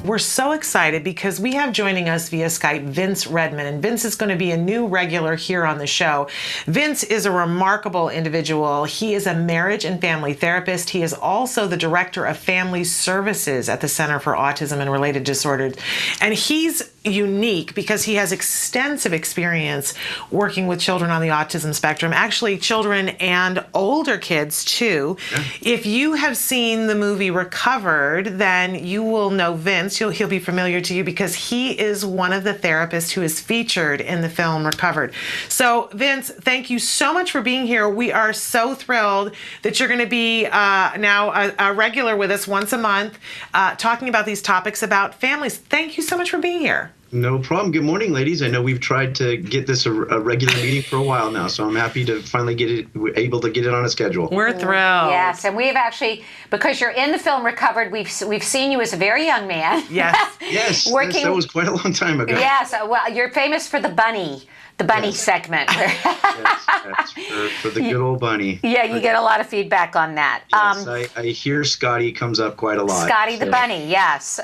we're so excited because we have joining us via Skype Vince Redmond, and Vince is going to be a new regular here on the show. Vince is a remarkable individual. He is a marriage and family therapist. He is also the director of family services at the Center for Autism and Related Disorders, and he's unique because he has extensive experience working with children on the autism spectrum, actually children and older kids too. Yeah. If you have seen the movie Recovered, then you will know Vince. He'll be familiar to you because he is one of the therapists who is featured in the film Recovered. So Vince, thank you so much for being here. We are so thrilled that you're going to be now a regular with us once a month, talking about these topics about families. Thank you so much for being here. No problem. Good morning, ladies. I know we've tried to get this a regular meeting for a while now, so I'm happy to finally able to get it on a schedule. We're thrilled. Yes, and we've actually, because you're in the film Recovered, we've seen you as a very young man. Yes. Yes, that was quite a long time ago. Yes, well, you're famous for the bunny segment. Yes, for the good old bunny. Yeah, you get a lot of feedback on that. Yes, I hear Scotty comes up quite a lot. Scotty the bunny, yes.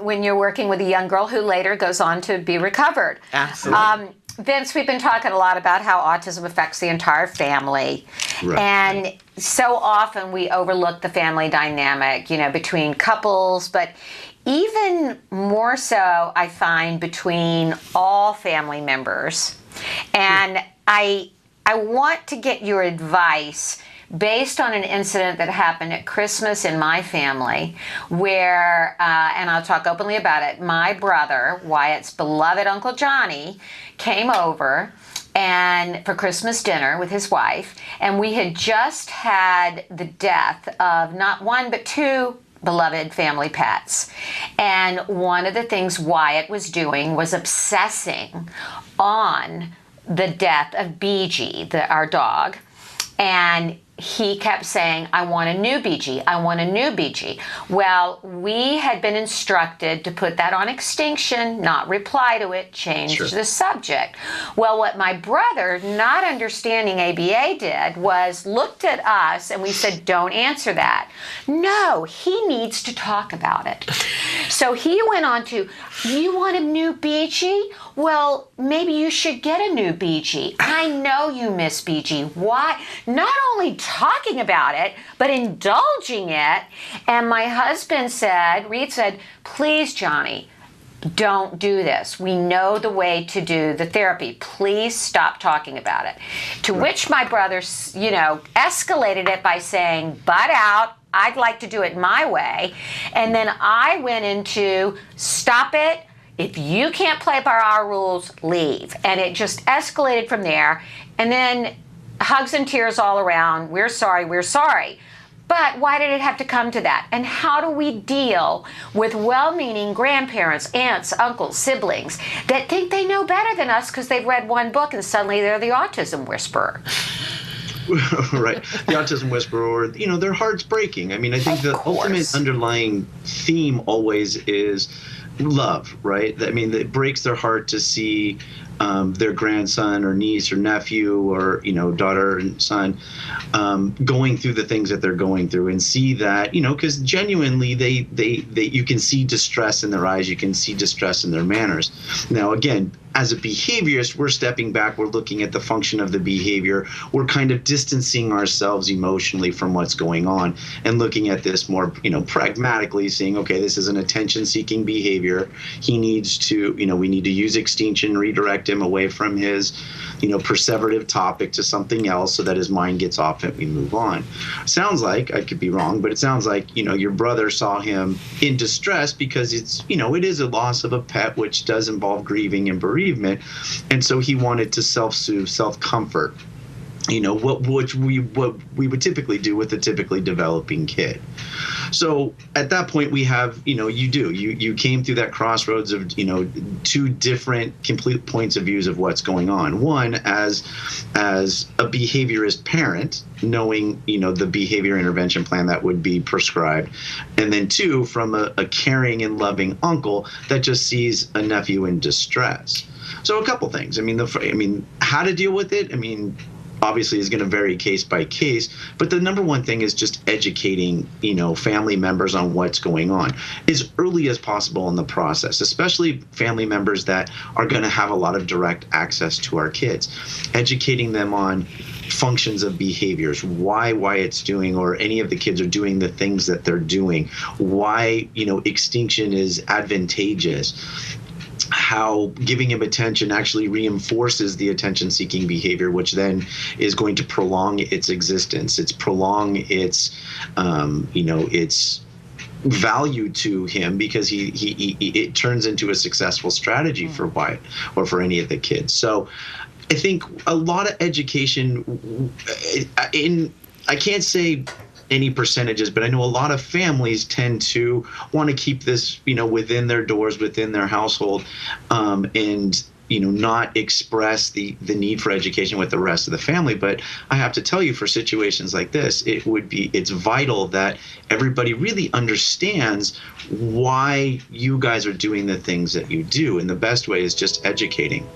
When you're working with a young girl who later goes on to be recovered. Absolutely. Vince, we've been talking a lot about how autism affects the entire family. Right. And so often we overlook the family dynamic, between couples, but even more so, I find, between all family members. And I want to get your advice based on an incident that happened at Christmas in my family where, and I'll talk openly about it, my brother, Wyatt's beloved Uncle Johnny, came over and for Christmas dinner with his wife, and we had just had the death of not one but two beloved family pets. And one of the things Wyatt was doing was obsessing on the death of BG, our dog. And he kept saying, I want a new BG, I want a new BG. Well, we had been instructed to put that on extinction, not reply to it, change the subject. Well, what my brother, not understanding ABA, did was looked at us and we said, don't answer that. No, he needs to talk about it. So he went on to, you want a new BG? Well, maybe you should get a new BG. I know you miss BG. Why? Not only talking about it, but indulging it. And my husband said, Reed said, please, Johnny, don't do this. We know the way to do the therapy. Please stop talking about it. To which my brother, escalated it by saying, butt out. I'd like to do it my way. And then I went into, stop it. If you can't play by our rules, leave. And it just escalated from there. And then hugs and tears all around. We're sorry, we're sorry. But why did it have to come to that? And how do we deal with well-meaning grandparents, aunts, uncles, siblings that think they know better than us because they've read one book and suddenly they're the autism whisperer? Right. The autism whisperer, or, their heart's breaking. I mean, I think the ultimate underlying theme always is love, right? I mean, it breaks their heart to see their grandson or niece or nephew or, daughter and son going through the things that they're going through, and see that, because genuinely they you can see distress in their eyes, you can see distress in their manners. Now, again, as a behaviorist, we're stepping back, we're looking at the function of the behavior, we're kind of distancing ourselves emotionally from what's going on and looking at this more, pragmatically, saying, okay, this is an attention-seeking behavior. He needs to, we need to use extinction, redirect him away from his, perseverative topic to something else so that his mind gets off it and we move on. Sounds like, I could be wrong, but it sounds like, your brother saw him in distress because it's, it is a loss of a pet, which does involve grieving and bereavement. And so he wanted to self-soothe, self-comfort, what we would typically do with a typically developing kid. So at that point we have, you came through that crossroads of, two different complete points of views of what's going on. One, as a behaviorist parent, knowing, the behavior intervention plan that would be prescribed. And then two, from a caring and loving uncle that just sees a nephew in distress. So a couple things. How to deal with it? obviously is going to vary case by case, but the number one thing is just educating, family members on what's going on as early as possible in the process, especially family members that are going to have a lot of direct access to our kids. Educating them on functions of behaviors, why it's doing, or any of the kids are doing the things that they're doing, why, extinction is advantageous, how giving him attention actually reinforces the attention-seeking behavior, which then is going to prolong its existence. It's prolong its, its value to him, because it turns into a successful strategy for Wyatt or for any of the kids. So I think a lot of education I can't say any percentages, but I know a lot of families tend to want to keep this, within their doors, within their household, and not express the need for education with the rest of the family. But I have to tell you, for situations like this, it's vital that everybody really understands why you guys are doing the things that you do, and the best way is just educating.